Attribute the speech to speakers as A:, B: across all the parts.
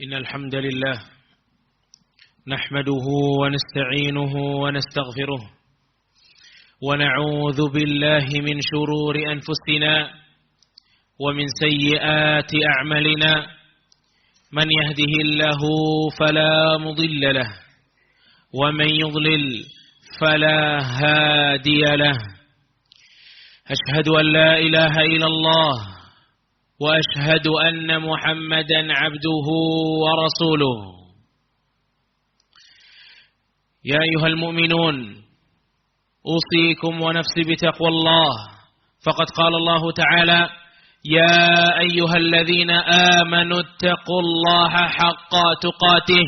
A: إن الحمد لله نحمده ونستعينه ونستغفره ونعوذ بالله من شرور أنفسنا ومن سيئات أعمالنا من يهده الله فلا مضل له ومن يضلل فلا هادي له أشهد أن لا إله إلا الله وأشهد أن محمدا عبده ورسوله يا أيها المؤمنون أوصيكم ونفسي بتقوى الله فقد قال الله تعالى يا أيها الذين آمنوا اتقوا الله حق تقاته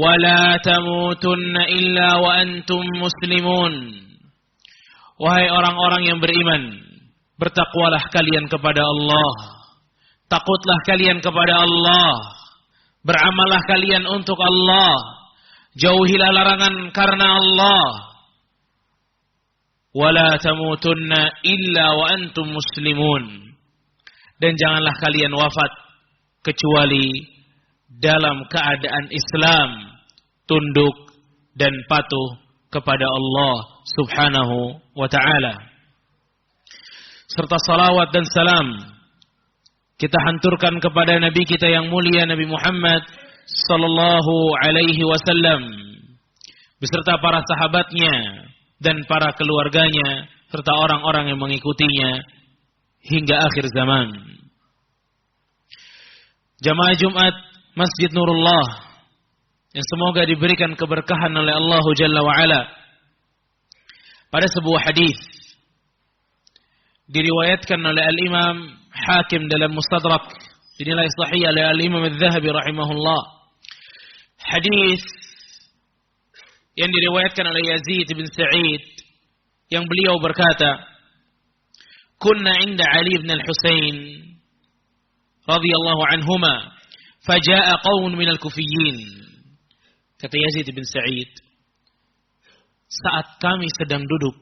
A: ولا تموتن إلا وأنتم مسلمون. Wahai orang-orang yang beriman, bertakwalah kalian kepada Allah, takutlah kalian kepada Allah, beramallah kalian untuk Allah, jauhilah larangan karena Allah. Wala tamutunna illa wa antum muslimun. Dan janganlah kalian wafat kecuali dalam keadaan Islam, tunduk dan patuh kepada Allah Subhanahu wa ta'ala. Serta salawat dan salam kita hanturkan kepada Nabi kita yang mulia, Nabi Muhammad sallallahu alaihi wasallam, beserta para sahabatnya dan para keluarganya serta orang-orang yang mengikutinya hingga akhir zaman. Jamaah Jumat Masjid Nurullah yang semoga diberikan keberkahan oleh Allah Jalla wa Ala. Pada sebuah hadis diriwayatkan oleh Al-Imam Hakim dalam Mustadrak, dinilai sahih oleh Al-Imam Al-Zahabi rahimahullah. Hadis yang diriwayatkan oleh Yazid bin Sa'id yang beliau berkata, "Kunna 'inda Ali bin Al-Husain radhiyallahu anhuma, faja'a qaumun min al-Kufiyyin." Kata Yazid bin Sa'id, saat kami sedang duduk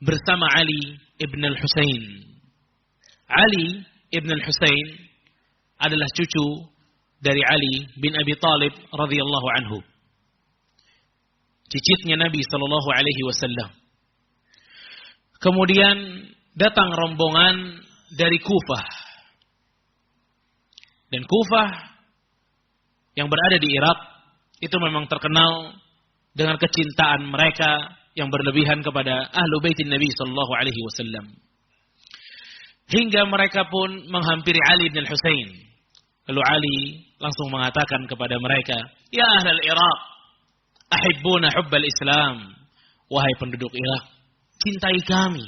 A: bersama Ali ibn al-Husain. Ali ibn al-Husain adalah cucu dari Ali bin Abi Talib radhiyallahu anhu, cicitnya Nabi sallallahu alaihi wasallam. Kemudian datang rombongan dari Kufah. Dan Kufah yang berada di Irak itu memang terkenal dengan kecintaan mereka yang berlebihan kepada ahlu baitin Nabi sallallahu alaihi wasallam. Hingga mereka pun menghampiri Ali bin Al-Husain. Lalu Ali langsung mengatakan kepada mereka, "Ya ahlal Iraq, ahibbuna hubbal Islam." Wahai penduduk Irak, cintai kami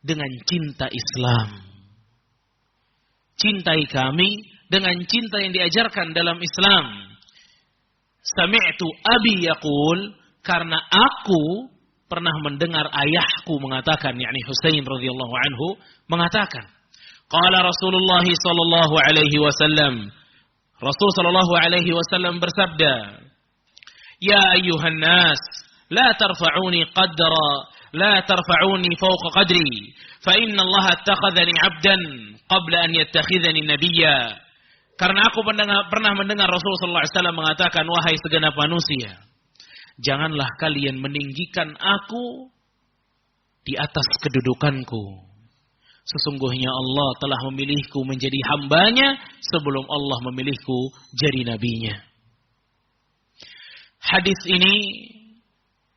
A: dengan cinta Islam. Cintai kami dengan cinta yang diajarkan dalam Islam. Sami'tu abi yaqul, karena aku pernah mendengar ayahku mengatakan, yakni Husain radhiyallahu anhu mengatakan, qala Rasulullah sallallahu alaihi wasallam, Rasul sallallahu alaihi wasallam bersabda, ya ayyuhan nas, la tarfa'uni fawqa qadri, fa inna Allah attakhadhani 'abdan qabla an yattakhidhani nabiyya. Karena aku pernah mendengar Rasulullah sallallahu alaihi wasallam mengatakan, wahai segenap manusia, janganlah kalian meninggikan aku di atas kedudukanku. Sesungguhnya Allah telah memilihku menjadi hambanya sebelum Allah memilihku jadi nabinya. Hadis ini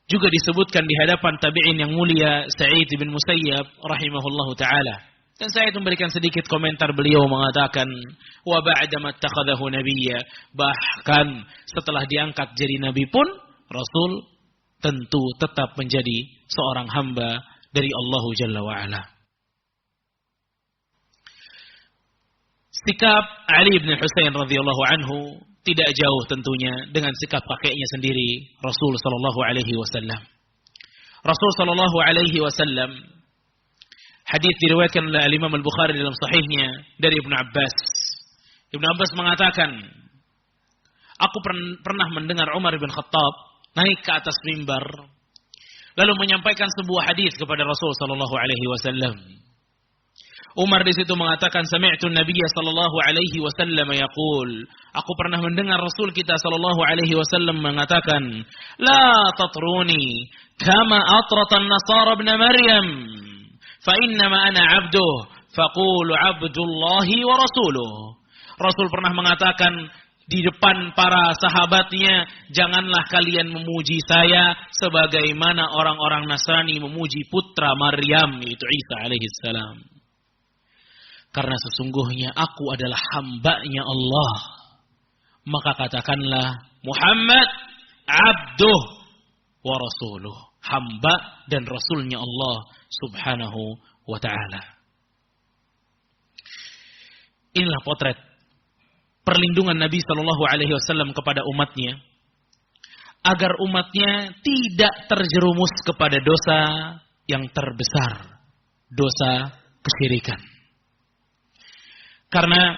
A: juga disebutkan di hadapan tabi'in yang mulia Sa'id bin Musayyab rahimahullahu ta'ala. Dan saya memberikan sedikit komentar, beliau mengatakan, wa ba'dama ittakhadahu nabiyya, bahkan setelah diangkat jadi nabi pun Rasul tentu tetap menjadi seorang hamba dari Allah Jalla wa Ala. Sikap Ali bin Husain radhiyallahu anhu tidak jauh tentunya dengan sikap kakeknya sendiri, Rasul sallallahu alaihi wasallam. Rasul sallallahu alaihi wasallam, hadis diriwayatkan oleh Imam Al-Bukhari dalam sahihnya dari Ibnu Abbas. Ibnu Abbas mengatakan, aku pernah mendengar Umar bin Khattab naik ke atas mimbar lalu menyampaikan sebuah hadis kepada Rasul sallallahu alaihi wasallam. Umar di situ mengatakan, sami'tu Nabiyya sallallahu alaihi wasallam yaqul, aku pernah mendengar Rasul kita sallallahu alaihi wasallam mengatakan, la tatruni kama atratan nasara ibn Maryam, fa innama ana 'abduh, faqulu 'abdullahi wa rasuluh. Rasul pernah mengatakan di depan para sahabatnya, janganlah kalian memuji saya sebagaimana orang-orang Nasrani memuji putra Maryam, yaitu Isa alaihi salam. Karena sesungguhnya aku adalah hambanya Allah. Maka katakanlah Muhammad abduh wa rasuluh. Hamba dan rasulnya Allah subhanahu wa ta'ala. Inilah potret perlindungan Nabi SAW kepada umatnya. Agar umatnya tidak terjerumus kepada dosa yang terbesar. Dosa kesyirikan. Karena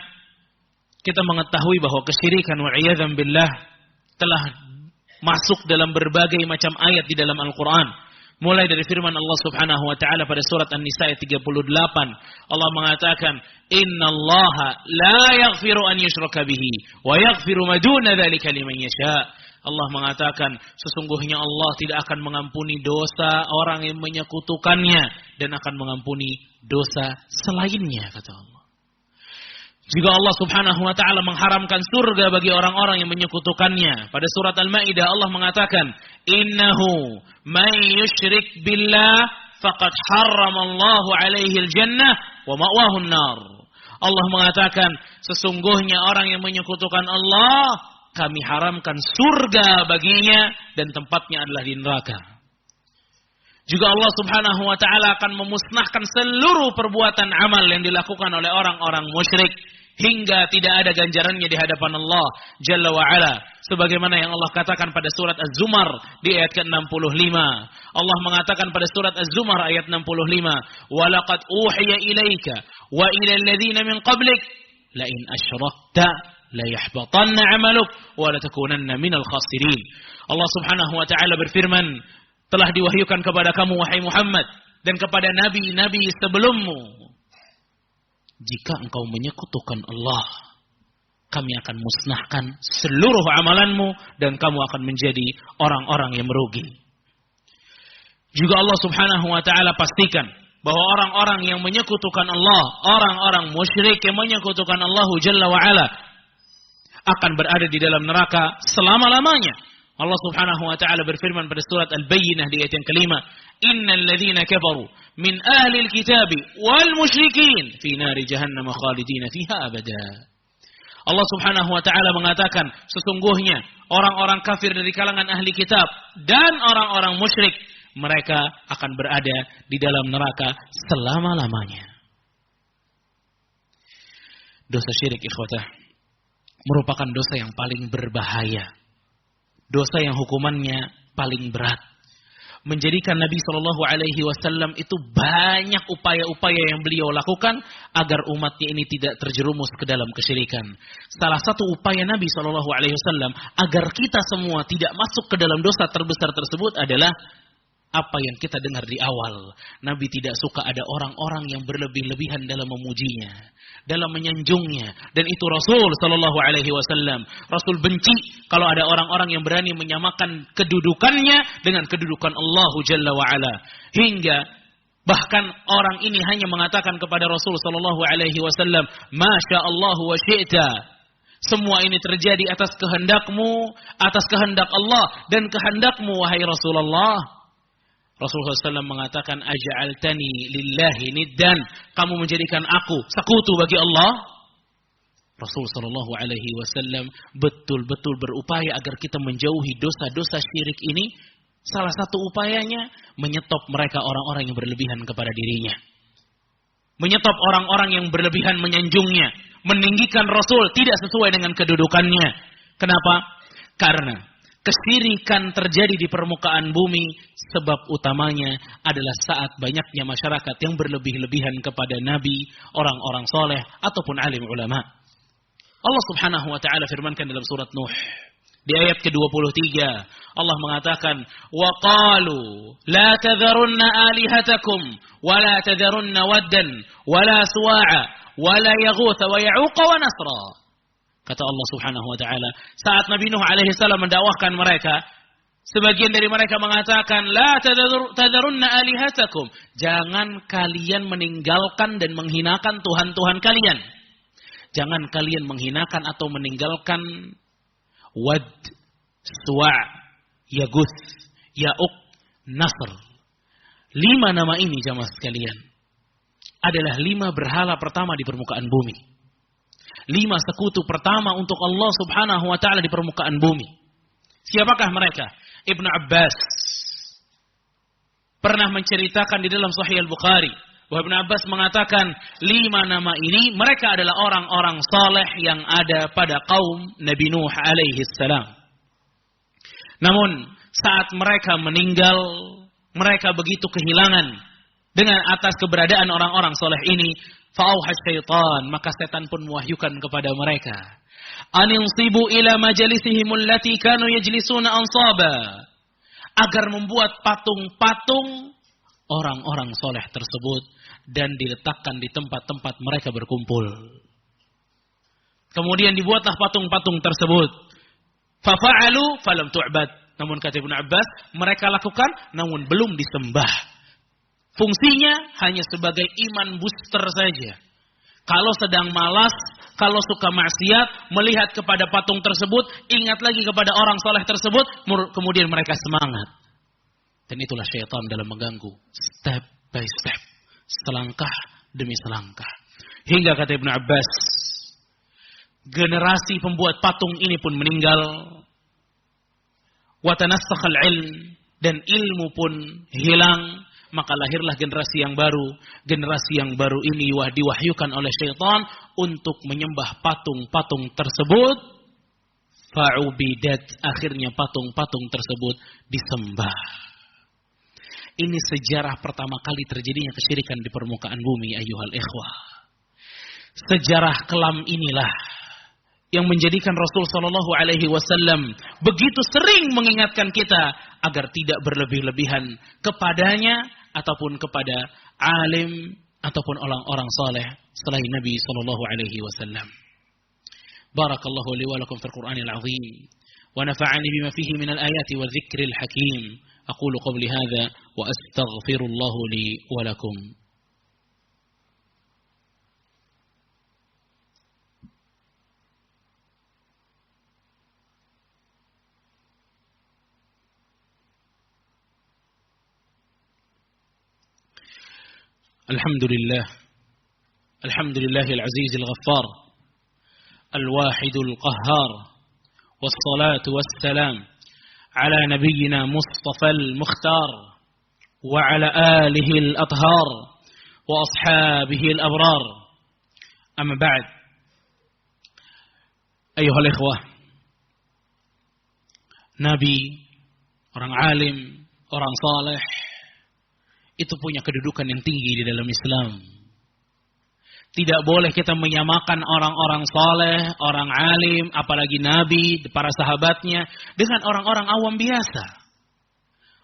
A: kita mengetahui bahwa kesyirikan wa'iyadzam billah telah masuk dalam berbagai macam ayat di dalam Al-Quran. Mulai dari firman Allah subhanahu wa ta'ala pada surat An-Nisa ayat 38. Allah mengatakan, Inna allaha la yaghfiru an yushraka bihi, wa yaghfiru maduna dhalika liman yasha. Allah mengatakan, sesungguhnya Allah tidak akan mengampuni dosa orang yang menyekutukannya, dan akan mengampuni dosa selainnya, kata Allah. Juga Allah subhanahu wa ta'ala mengharamkan surga bagi orang-orang yang menyekutukannya. Pada surat Al-Ma'idah Allah mengatakan, Innahu man yushrik billah faqad harramallahu alaihi al-jannah wa ma'wahun nar. Allah mengatakan, sesungguhnya orang yang menyekutukan Allah, kami haramkan surga baginya dan tempatnya adalah di neraka. Juga Allah subhanahu wa ta'ala akan memusnahkan seluruh perbuatan amal yang dilakukan oleh orang-orang musyrik. Hingga tidak ada ganjarannya di hadapan Allah Jalla wa'ala. Sebagaimana yang Allah katakan pada surat Az-Zumar di ayat ke-65. Allah mengatakan pada surat Az-Zumar ayat 65. وَلَقَدْ أُوحِيَ إِلَيْكَ وَإِلَى الَّذِينَ مِنْ قَبْلِكَ لَإِنْ أَشْرَكْتَ لَيَحْبَطَنَّ عَمَلُكَ وَلَتَكُونَنَّ مِنَ الْخَاسِرِينَ. Allah subhanahu wa ta'ala berfirman, telah diwahyukan kepada kamu wahai Muhammad dan kepada nabi-nabi sebelummu, jika engkau menyekutukan Allah, kami akan musnahkan seluruh amalanmu dan kamu akan menjadi orang-orang yang merugi. Juga Allah subhanahu wa ta'ala pastikan bahwa orang-orang yang menyekutukan Allah, orang-orang musyrik yang menyekutukan Allah Jalla wa'ala, akan berada di dalam neraka selama-lamanya. Allah subhanahu wa ta'ala berfirman pada surat Al-Bayyinah di ayat yang kelima, Innal ladzina kafaru min ahli al-kitabi wal musyrikin fi nari jahannam khalidina fiha abada. Allah subhanahu wa ta'ala mengatakan, sesungguhnya orang-orang kafir dari kalangan ahli kitab dan orang-orang musyrik, mereka akan berada di dalam neraka selama-lamanya. Dosa syirik ikhwatah merupakan dosa yang paling berbahaya. Dosa yang hukumannya paling berat. Menjadikan Nabi SAW itu banyak upaya-upaya yang beliau lakukan agar umatnya ini tidak terjerumus ke dalam kesyirikan. Salah satu upaya Nabi SAW agar kita semua tidak masuk ke dalam dosa terbesar tersebut adalah apa yang kita dengar di awal. Nabi tidak suka ada orang-orang yang berlebih-lebihan dalam memujinya, dalam menyanjungnya. Dan itu Rasul SAW. Rasul benci kalau ada orang-orang yang berani menyamakan kedudukannya dengan kedudukan Allah Jalla wa'ala. Hingga bahkan orang ini hanya mengatakan kepada Rasul SAW, Masya Allah wa syi'ta. Semua ini terjadi atas kehendakmu, atas kehendak Allah dan kehendakmu wahai Rasulullah. Rasulullah SAW mengatakan, Aja'altani lillahi niddan. Kamu menjadikan aku sekutu bagi Allah. Rasulullah SAW betul-betul berupaya agar kita menjauhi dosa-dosa syirik ini. Salah satu upayanya menyetop mereka orang-orang yang berlebihan kepada dirinya. Menyetop orang-orang yang berlebihan menyanjungnya. Meninggikan Rasul tidak sesuai dengan kedudukannya. Kenapa? Karena kesyirikan terjadi di permukaan bumi, sebab utamanya adalah saat banyaknya masyarakat yang berlebih-lebihan kepada Nabi, orang-orang soleh, ataupun alim ulama. Allah subhanahu wa ta'ala firmankan dalam surat Nuh. Di ayat ke-23 Allah mengatakan wa qalu la tadharunna alihatakum wa la tadharunna waddan wa la suwa'a wa la yaghutha wa ya'uqa wa nasra. Kata Allah Subhanahu wa taala, saat Nabi Nuh alaihi salam mendakwahkan mereka, sebagian dari mereka mengatakan la tadharunna alihatakum, jangan kalian meninggalkan dan menghinakan tuhan-tuhan kalian. Jangan kalian menghinakan atau meninggalkan Wad, Suwa', Yaguth, Ya'uq, Nasr. 5 nama ini jamaah sekalian adalah 5 berhala pertama di permukaan bumi. 5 sekutu pertama untuk Allah Subhanahu wa taala di permukaan bumi. Siapakah mereka? Ibnu Abbas pernah menceritakan di dalam Sahih Al-Bukhari bahwa Ibnu Abbas mengatakan 5 nama ini mereka adalah orang-orang saleh yang ada pada kaum Nabi Nuh alaihi salam. Namun saat mereka meninggal, mereka begitu kehilangan dengan atas keberadaan orang-orang saleh ini. Fa'auha syaitan, maka setan pun mewahyukan kepada mereka, aninsibu ila majalisihim allati kanu yajlisuna ansaba, agar membuat patung-patung orang-orang soleh tersebut dan diletakkan di tempat-tempat mereka berkumpul. Kemudian dibuatlah patung-patung tersebut. Fafa'alu falam tu'bad. Namun kata Ibnu Abbas, mereka lakukan namun belum disembah. Fungsinya hanya sebagai iman booster saja. Kalau sedang malas, kalau suka maksiat, melihat kepada patung tersebut, ingat lagi kepada orang soleh tersebut, kemudian mereka semangat. Dan itulah syaitan dalam mengganggu. Step by step. Selangkah demi selangkah. Hingga kata Ibnu Abbas, generasi pembuat patung ini pun meninggal. Watanasakhal ilm, dan ilmu pun hilang. Maka lahirlah generasi yang baru. Generasi yang baru ini diwahyukan oleh syaitan untuk menyembah patung-patung tersebut. Fa'ubidat, akhirnya patung-patung tersebut disembah. Ini sejarah pertama kali terjadinya kesyirikan di permukaan bumi, ayyuhal ikhwah. Sejarah kelam inilah yang menjadikan Rasul sallallahu alaihi wasallam begitu sering mengingatkan kita agar tidak berlebih-lebihan kepadanya ataupun kepada alim ataupun orang-orang saleh selain Nabi sallallahu alaihi wasallam. Barakallahu li wa lakum fil Qur'anil azim wa nafa'ani bima fihi min al-ayati wa dhikril hakim. أقول قولي هذا وأستغفر الله لي ولكم. الحمد لله العزيز الغفار الواحد القهار والصلاة والسلام على نبينا مصطفى المختار وعلى آله الأطهار وأصحابه الأبرار. أما بعد أيها الإخوة, Nabi, orang alim, orang saleh itu punya kedudukan yang tinggi di dalam Islam. Tidak boleh kita menyamakan orang-orang saleh, orang alim, apalagi Nabi, para sahabatnya dengan orang-orang awam biasa.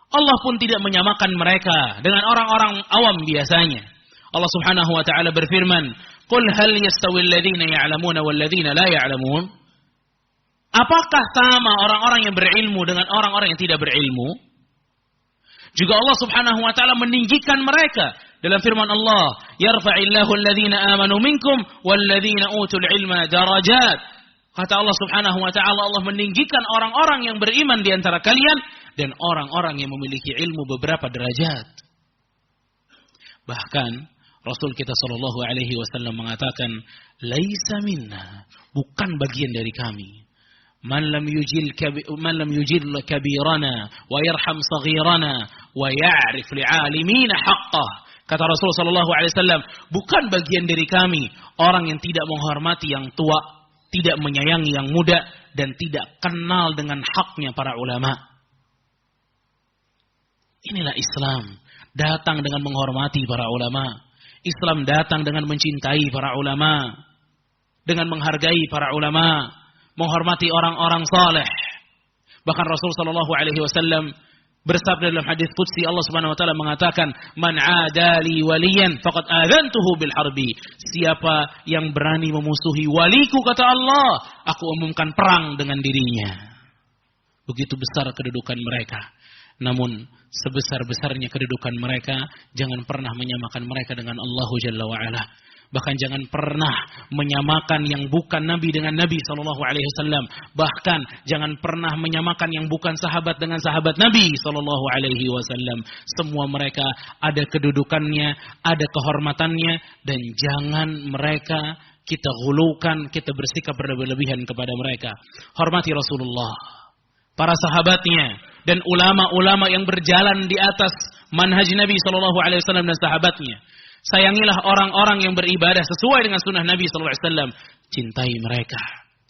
A: Allah pun tidak menyamakan mereka dengan orang-orang awam biasanya. Allah Subhanahu wa taala berfirman, "Qul hal yastawil ladzina ya'lamuna wal ladzina la ya'lamun?" Apakah sama orang-orang yang berilmu dengan orang-orang yang tidak berilmu? Juga Allah Subhanahu wa taala meninggikan mereka dalam firman Allah, "Yarfa'illahu alladhina amanu minkum walladhina utul ilma darajat." Kata Allah Subhanahu wa taala, Allah meninggikan orang-orang yang beriman di antara kalian dan orang-orang yang memiliki ilmu beberapa derajat. Bahkan Rasul kita sallallahu alaihi wasallam mengatakan, "Laisa minna," bukan bagian dari kami. Man lam yujil kabirana wa yarham saghirana wa ya'rif li'alimina haqqah. Kata Rasulullah sallallahu alaihi wasallam, bukan bagian dari kami orang yang tidak menghormati yang tua, tidak menyayangi yang muda, dan tidak kenal dengan haknya para ulama. Inilah Islam, datang dengan menghormati para ulama. Islam datang dengan mencintai para ulama, dengan menghargai para ulama, menghormati orang-orang saleh. Bahkan Rasul sallallahu alaihi wasallam bersabda dalam hadis qudsi, Allah Subhanahu wa taala mengatakan, "Man 'adali waliyan faqad adzantuhu bil harbi." Siapa yang berani memusuhi waliku, kata Allah, aku umumkan perang dengan dirinya. Begitu besar kedudukan mereka. Namun sebesar-besarnya kedudukan mereka, jangan pernah menyamakan mereka dengan Allah Jalla wa Ala. Bahkan jangan pernah menyamakan yang bukan Nabi dengan Nabi SAW. Bahkan jangan pernah menyamakan yang bukan sahabat dengan sahabat Nabi SAW. Semua mereka ada kedudukannya, ada kehormatannya, dan jangan mereka kita gulukan, kita bersikap berlebihan kepada mereka. Hormati Rasulullah, para sahabatnya, dan ulama-ulama yang berjalan di atas manhaj Nabi SAW dan sahabatnya. Sayangilah orang-orang yang beribadah sesuai dengan sunnah Nabi SAW. Cintai mereka,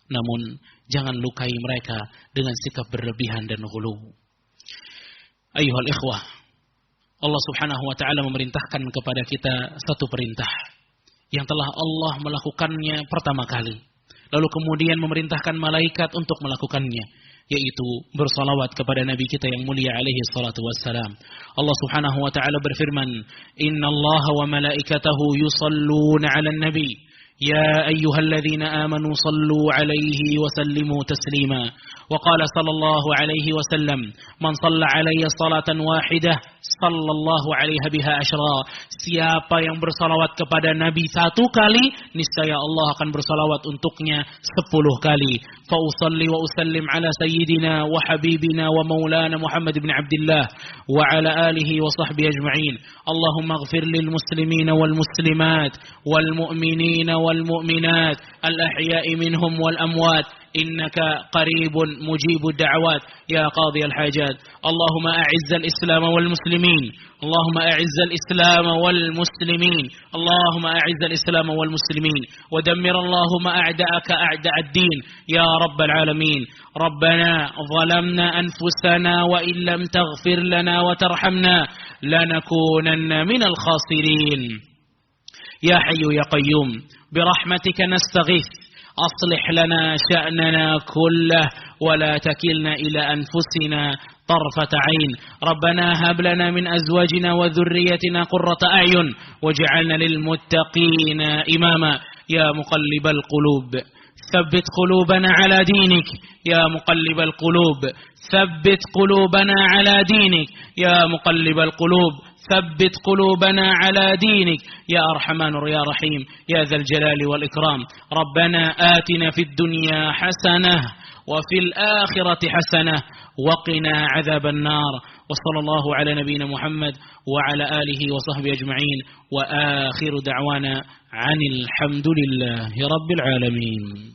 A: namun jangan lukai mereka dengan sikap berlebihan dan ghulu. Ayuhal ikhwah, Allah Subhanahu wa taala memerintahkan kepada kita satu perintah yang telah Allah melakukannya pertama kali, lalu kemudian memerintahkan malaikat untuk melakukannya, yaitu bersalawat kepada Nabi kita yang mulia alaihi salatu wassalam. Allah Subhanahu wa taala berfirman, "Innallaha wa malaikatahu yusalluna 'alan nabi, ya ayyuhalladzina amanu sallu 'alaihi wa sallimu taslima." Wa qala sallallahu alaihi wasallam, "Man shalla 'alayya salatan wahidah, sallallahu 'alaiha biha asyra." Siapa yang bersalawat kepada Nabi satu kali, niscaya Allah akan bersalawat untuknya 10 kali. Fa usalli wa usallim ala sayyidina wa habibina wa maulana Muhammad ibn Abdullah wa ala alihi wa sahbihi ajma'in. Allahumma ighfir lil muslimina wal muslimat wal mu'minina wal mu'minat al ahya'i minhum wal amwat. إنك قريب مجيب الدعوات يا قاضي الحاجات. اللهم أعز الإسلام والمسلمين، اللهم أعز الإسلام والمسلمين، اللهم أعز الإسلام والمسلمين، ودمر اللهم أعداءك أعداء الدين يا رب العالمين. ربنا ظلمنا أنفسنا وإن لم تغفر لنا وترحمنا لنكونن من الخاسرين. يا حي يا قيوم برحمتك نستغيث، أصلح لنا شأننا كله ولا تكلنا إلى أنفسنا طرفة عين. ربنا هب لنا من أزواجنا وذريتنا قرة أعين واجعلنا للمتقين إماما. يا مقلب القلوب ثبت قلوبنا على دينك، يا مقلب القلوب ثبت قلوبنا على دينك، يا مقلب القلوب ثبت قلوبنا على دينك يا أرحمن يا رحيم يا ذا الجلال والإكرام. ربنا آتنا في الدنيا حسنة وفي الآخرة حسنة وقنا عذاب النار. وصلى الله على نبينا محمد وعلى آله وصحبه أجمعين، وآخر دعوانا عن الحمد لله رب العالمين.